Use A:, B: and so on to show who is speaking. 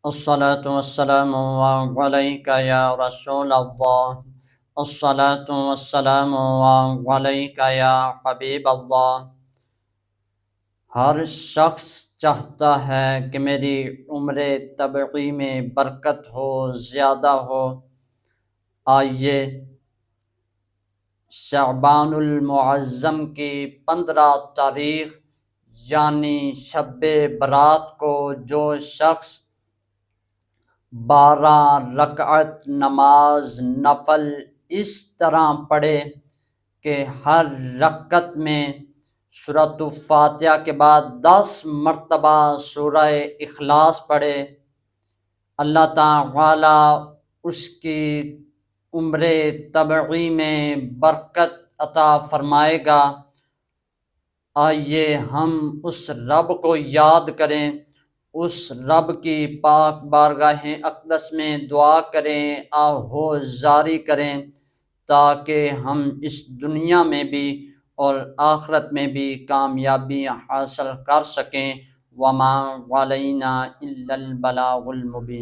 A: الصلاة والسلام عليك يا رسول الله. الصلاة والسلام عليك يا حبیب اللہ. ہر شخص چاہتا ہے کہ میری عمر طبعی میں برکت ہو، زیادہ ہو. آئیے شعبان المعظم کی 15 تاریخ یعنی شب برات کو جو شخص 12 رکعت نماز نفل اس طرح پڑھے کہ ہر رکعت میں سورۃ الفاتحہ کے بعد 10 مرتبہ سورہ اخلاص پڑھے، اللہ تعالی اس کی عمر طبعی میں برکت عطا فرمائے گا. آئیے ہم اس رب کو یاد کریں، اس رب کی پاک بارگاہ اقدس میں دعا کریں، آہوزاری کریں تاکہ ہم اس دنیا میں بھی اور آخرت میں بھی کامیابی حاصل کر سکیں. وما علینا الا البلاغ المبین.